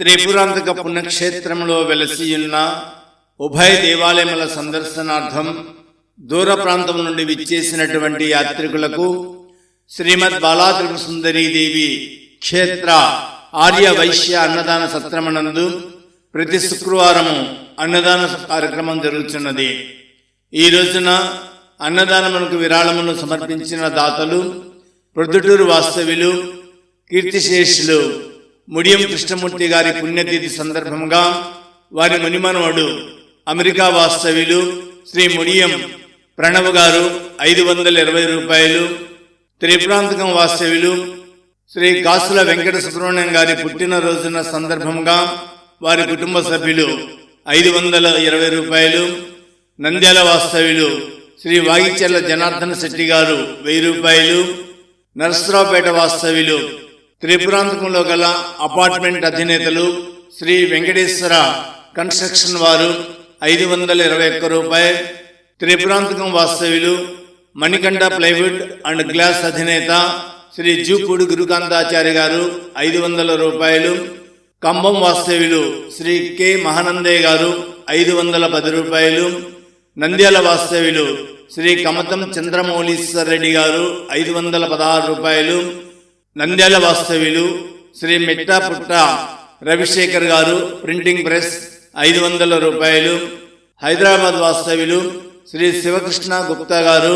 త్రిపురాంతక పుణ్యక్షేత్రంలో వెలసియున్న ఉభయ దేవాలయముల సందర్శనార్థం దూర ప్రాంతం నుండి విచ్చేసినటువంటి యాత్రికులకు శ్రీమద్ బాలాత్రిపుర సుందరీదేవి క్షేత్ర ఆర్య వైశ్య అన్నదాన సత్రమనందు ప్రతి శుక్రవారము అన్నదాన కార్యక్రమం జరుగుతున్నది. ఈ రోజున అన్నదానమునకు విరాళమును సమర్పించిన దాతలు ప్రొద్దుటూరు వాస్తవ్యులు కీర్తిశేషులు ముడియం కృష్ణమూర్తి గారి పుణ్యతిథి సందర్భంగా వారి మునిమనవడు అమెరికా వాస్తవ్యులు శ్రీ ముడియం ప్రణవ్ గారు 520 రూపాయలు, త్రిపురాంతకం వాస్తవ్యులు శ్రీ కాసుల వెంకట సుబ్రహ్మణ్యం గారి పుట్టినరోజున సందర్భంగా వారి కుటుంబ సభ్యులు 520 రూపాయలు, నంద్యాల వాస్తవ్యులు శ్రీ వాగిచెర్ల జనార్దన శెట్టి గారు 1000 రూపాయలు, నరసరావుపేట వాస్తవ్యులు త్రిపురాంతకంలో గల అపార్ట్మెంట్ అధినేతలు శ్రీ వెంకటేశ్వర కన్స్ట్రక్షన్ వారు 521 రూపాయలు, త్రిపురాంతకం వాస్తవ్యులు మణికంఠ ప్లైవుడ్ అండ్ గ్లాస్ అధినేత శ్రీ జూపూడి గురుకాంతాచార్య గారు 500 రూపాయలు, కంబం వాస్తవ్యులు శ్రీ కె మహానందయ్య గారు 510 రూపాయలు, నంద్యాల వాస్తవ్యులు శ్రీ కమతం చంద్రమౌళీశ్వర రెడ్డి గారు 516 రూపాయలు, నంద్యాల వాస్తవ్యులు శ్రీ మిట్టా పుట్ట రవిశేఖర్ గారు ప్రింటింగ్ ప్రెస్ 500 రూపాయలు, హైదరాబాద్ వాస్తవ్యులు శ్రీ శివకృష్ణ గుప్తా గారు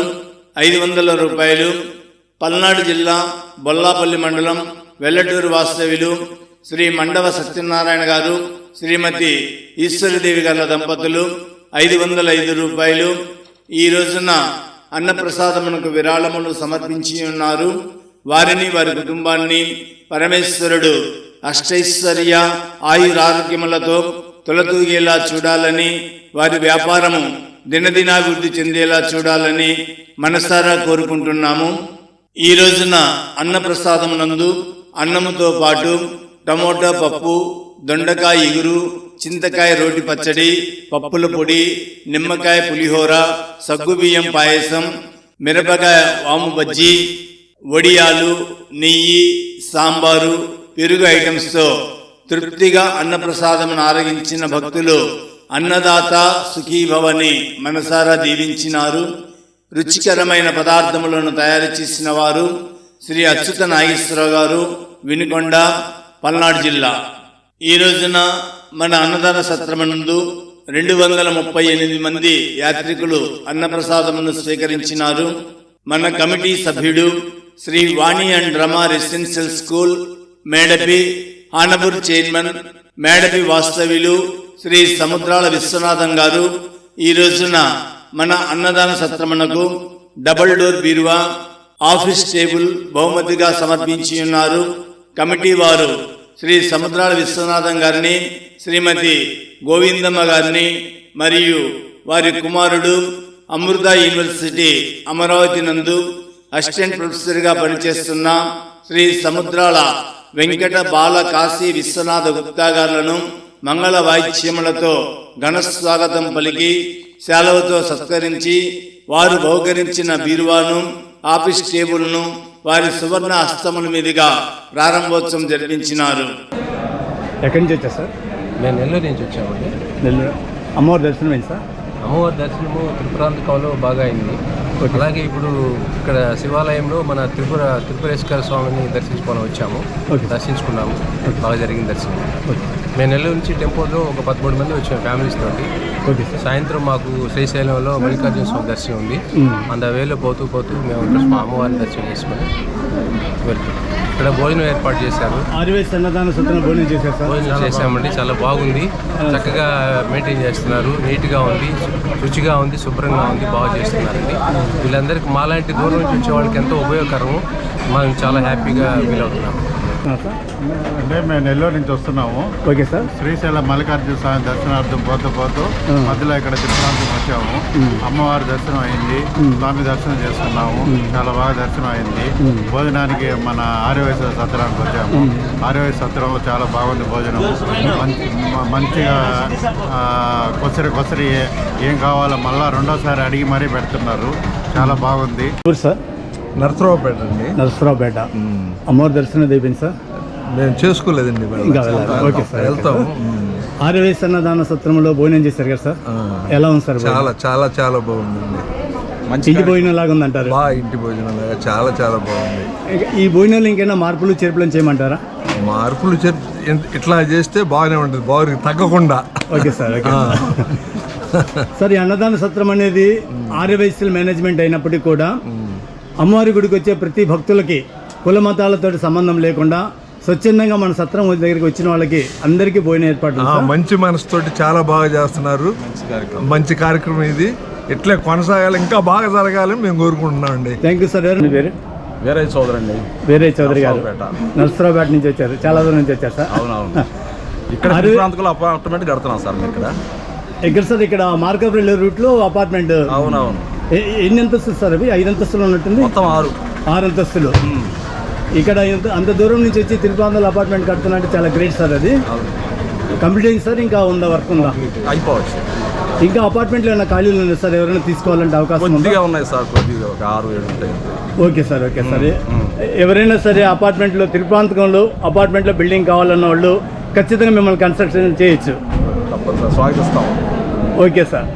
500 రూపాయలు, పల్నాడు జిల్లా బొల్లాపల్లి మండలం వెల్లటూరు వాస్తవ్యులు శ్రీ మండవ సత్యనారాయణ గారు శ్రీమతి ఈశ్వరదేవి గారి దంపతులు 505 రూపాయలు. ఈ రోజున అన్నప్రసాదమునకు విరాళములు సమర్పించి ఉన్నారు. వారిని వారి కుటుంబాన్ని పరమేశ్వరుడు అష్టైశ్వర్య ఆయురారోగ్యములతో తొలతూగేలా చూడాలని, వారి వ్యాపారము దినదినాభివృద్ధి చెందేలా చూడాలని మనసారా కోరుకుంటున్నాము. ఈ రోజున అన్నప్రసాదమునందు అన్నముతో పాటు టమోటా పప్పు, దొండకాయ ఇగురు, చింతకాయ రోటి పచ్చడి, పప్పుల పొడి, నిమ్మకాయ పులిహోర, సగ్గుబియ్యం పాయసం, మిరపకాయ వాము బజ్జీ, వడియాలు, నెయ్యి, సాంబారు, పెరుగు ఐటమ్స్తో తృప్తిగా అన్నప్రసాదమును ఆరగించిన భక్తులు అన్నదాత సుఖీభవని మనసారా దీవించినారు. రుచికరమైన పదార్థములను తయారు చేసిన వారు శ్రీ అచ్యుత నాగేశ్వరరావు గారు, వినుకొండ, పల్నాడు జిల్లా. ఈ రోజున మన అన్నదాన సత్రమునందు 238 మంది యాత్రికులు అన్నప్రసాదమును స్వీకరించినారు. మన కమిటీ సభ్యుడు Shri Vani and Rama residential school Medapi Hanapur chairman Medapi వాస్తవ్యులు శ్రీ సముద్రాల విశ్వనాథం గారు ఈ రోజున మన అన్నదాన సత్రమునకు డబుల్ డోర్ బీరువా, ఆఫీస్ టేబుల్ బహుమతిగా సమర్పించి ఉన్నారు. కమిటీ వారు శ్రీ సముద్రాల విశ్వనాథం గారిని, శ్రీమతి గోవిందమ్మ గారిని మరియు వారి కుమారుడు అమృత యూనివర్సిటీ అమరావతి నందు అసిస్టెంట్ ప్రొఫెసర్గా పనిచేస్తున్న శ్రీ సముద్రాల వెంకట బాల కాశీ విశ్వనాథ గుప్తా గారులను మంగళ వాయిద్యములతో ఘన స్వాగతం పలికి శాలవతో సత్కరించి వారు బహుకరించిన బీరువాను, ఆఫీస్ టేబుల్ను వారి సువర్ణ హస్తముల మీదుగా ప్రారంభోత్సవం జరిపించినారు. ఎక్కడి నుంచి వచ్చారు సార్? మేము నెల్లూరు నుంచి వచ్చామండి. నెల్లూరు అమ్మవారి దర్శనం ఏంటి సార్? అమ్మవారి దర్శనము త్రిపురాంతకంలో బాగా అయింది. అలాగే ఇప్పుడు ఇక్కడ శివాలయంలో మన త్రిపురేశ్వర స్వామిని దర్శించుకొని వచ్చాము. దర్శించుకున్నాము, బాగా జరిగింది దర్శనం. మేము నెల్లూరు నుంచి టెంపోలో ఒక 13 మంది వచ్చాము ఫ్యామిలీస్ తోటి. సాయంత్రం మాకు శ్రీశైలంలో మల్లికార్జున స్వామి దర్శనం ఉంది. వేలో పోతూ మేము అమ్మవారిని దర్శనం చేసుకొని వెళ్తున్నాం. ఇక్కడ భోజనం ఏర్పాటు చేశారు. భోజనం చేసామండి, చాలా బాగుంది. చక్కగా మెయింటైన్ చేస్తున్నారు, నీట్గా ఉంది, రుచిగా ఉంది, శుభ్రంగా ఉంది, బాగా చేస్తున్నారండి. వీళ్ళందరికీ మాలాంటి దూరం నుంచి వచ్చే వాళ్ళకి ఎంతో ఉపయోగకరము. మనం చాలా హ్యాపీగా ఫీల్ అవుతున్నాము. అంటే మేము నెల్లూరు నుంచి వస్తున్నాము. Okay sir. శ్రీశైలం మల్లికార్జున స్వామి దర్శనార్థం పోతూ మధ్యలో ఇక్కడ త్రిపురాంతకం వచ్చాము. అమ్మవారి దర్శనం అయింది, స్వామి దర్శనం చేసుకున్నాము, చాలా బాగా దర్శనం అయింది. భోజనానికి మన ఆర్యవైశ్య సత్రానికి వచ్చాము. ఆర్యవైశ్య సత్రం చాలా బాగుంది భోజనం. మంచిగా కొసరి ఏం కావాలో మళ్ళా రెండోసారి అడిగి మరీ పెడుతున్నారు. చాలా బాగుంది సార్. నరసరావుపేట అండి. నరసరావుపేట అమ్మవారి దర్శనం అయిపోయింది సార్. మేము చేసుకోలేదండి ఇంకా వెళ్ళాలి. Okay sir. వెళ్తాము. ఆర్యవైశ్య అన్నదాన సత్రంలో భోజనం చేశారు కదా సార్, ఎలా ఉంది సార్? చాలా చాలా చాలా బాగుందండి. ఇంటి భోజనం లాగా ఉందంటారు? బాగా ఇంటి భోజనం లాగా చాలా చాలా బాగుంది. ఈ భోజనాలు ఇంకైనా మార్పులు చేర్పులను చేయమంటారా? మార్పులు ఇట్లా చేస్తే బాగానే ఉంటుంది, బాగా తగ్గకుండా. Okay sir. ఓకే సార్, ఈ అన్నదాన సత్రం అనేది ఆర్యవైశ్యుల మేనేజ్మెంట్ అయినప్పటికీ కూడా అమ్మవారి గుడికి వచ్చే ప్రతి భక్తులకి కుల మతాలతో సంబంధం లేకుండా స్వచ్ఛందంగా మన సత్రం దగ్గరికి వచ్చిన వాళ్ళకి అందరికీ భోజనం ఏర్పాటు మంచి మనసుతోటి చాలా బాగా చేస్తున్నారు. మంచి కార్యక్రమం ఇది, ఇట్లే కొనసాగాలి, ఇంకా బాగా జరగాలని మేము కోరుకుంటున్నామండి. Thank you sir. మీ పేరు? వేరే చౌదరి అండి. వేరే చౌదరి గారు నర్సరావుపేట నుంచి వచ్చారు, చాలా దూరం నుంచి వచ్చారు సార్. అవునవును. ఇక్కడ ప్రాంతంలో అపార్ట్మెంట్ కడుతున్నాం సార్ ఇక్కడ. ఎక్కడ సార్? ఇక్కడ మార్కపల్లి రూట్లో అపార్ట్మెంట్. అవునవును. ఎన్ని అంతస్తులు సార్ అవి? 5 అంతస్తులు ఉన్నట్టుంది. మొత్తం 6 అంతస్తులు. ఇక్కడ అంత దూరం నుంచి వచ్చి తిరుపతిలో అపార్ట్మెంట్ కడుతున్నట్టు చాలా గ్రేట్ సార్. అది కంప్లీట్ అయింది సార్, ఇంకా ఉందా? వర్క్ ఉందా? అయిపోవచ్చు. ఇంకా అపార్ట్మెంట్లో ఏమైనా ఖాళీలు ఉన్నాయి సార్? ఎవరైనా తీసుకోవాలంటే అవకాశం కొద్దిగా ఉన్నాయి సార్, కొద్దిగా ఒక 6-7 ఉంటాయి. Okay sir. Okay sir. ఎవరైనా సరే అపార్ట్మెంట్లో తిరుప్రాంతకంలో అపార్ట్మెంట్లో బిల్డింగ్ కావాలన్న వాళ్ళు ఖచ్చితంగా మిమ్మల్ని కన్స్ట్రక్షన్ చేయొచ్చు. తప్పదు, స్వాగతిస్తాం. Okay sir.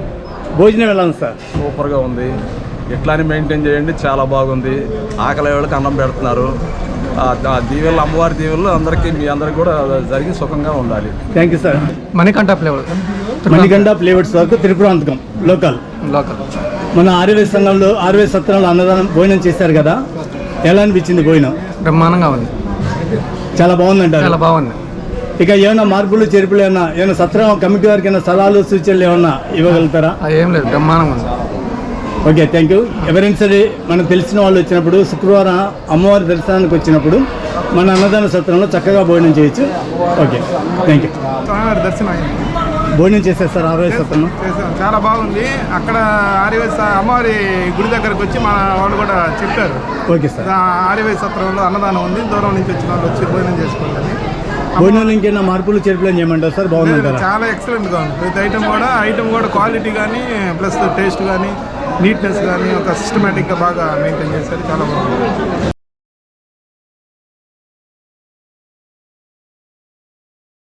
భోజనం ఎలా ఉంది సార్? సూపర్గా ఉంది. ఇట్లానే మెయింటైన్ చేయండి, చాలా బాగుంది. ఆకలి వాళ్ళకి అన్నం పెడుతున్నారు. దీవెళ్ళు, అమ్మవారి దీవెళ్ళు అందరికీ, మీ అందరికి కూడా జరిగి సుఖంగా ఉండాలి. Thank you sir. Manikanta flavours వరకు తిరుపురాంతకం లోకల్. మన ఆర్యవైశ్య సంఘంలో ఆర్యవైశ్య సత్రంలో అన్నదానం భోజనం చేశారు కదా, ఎలా అనిపించింది భోజనం? బ్రహ్మాండంగా ఉంది, చాలా బాగుందంటారు? చాలా బాగుంది. ఇక ఏమైనా మార్పులు చేర్పులు ఏమైనా సత్రం కమిటీ వారికి ఏమైనా సలహాలు సూచనలు ఏమన్నా ఇవ్వగలుగుతారా? ఏం లేదు, బ్రహ్మాండంగా ఉంది. Okay, thank you. ఎవరైనా సరే మనకు తెలిసిన వాళ్ళు వచ్చినప్పుడు శుక్రవారం అమ్మవారి దర్శనానికి వచ్చినప్పుడు మన అన్నదాన సత్రంలో చక్కగా భోజనం చేయొచ్చు. Okay, thank you. దర్శనం అయింది, భోజనం చేసేస్తారు ఆర్యవైశ్య సత్రంలో? చాలా బాగుంది. అక్కడ ఆర్యవైశ్య అమ్మవారి గుడి దగ్గరకు వచ్చి మన వాళ్ళు కూడా చెప్పారు. Okay sir. ఆర్యవైశ్య సత్రంలో అన్నదానం ఉంది, దూరం నుంచి వచ్చిన వాళ్ళు వచ్చి భోజనం చేసుకోండి. భోజనాలు ఇంకేనా మార్పులు చేర్పులు చేయమంటారు సార్? బాగుందంటారా? చాలా ఎక్సలెంట్గా ఉంది. ప్రతి ఐటమ్ కూడా క్వాలిటీ కానీ ప్లస్ టేస్ట్ కానీ నీట్నెస్ కానీ ఒక సిస్టమేటిక్గా బాగా మెయింటైన్ చేశారు, చాలా బాగుంది.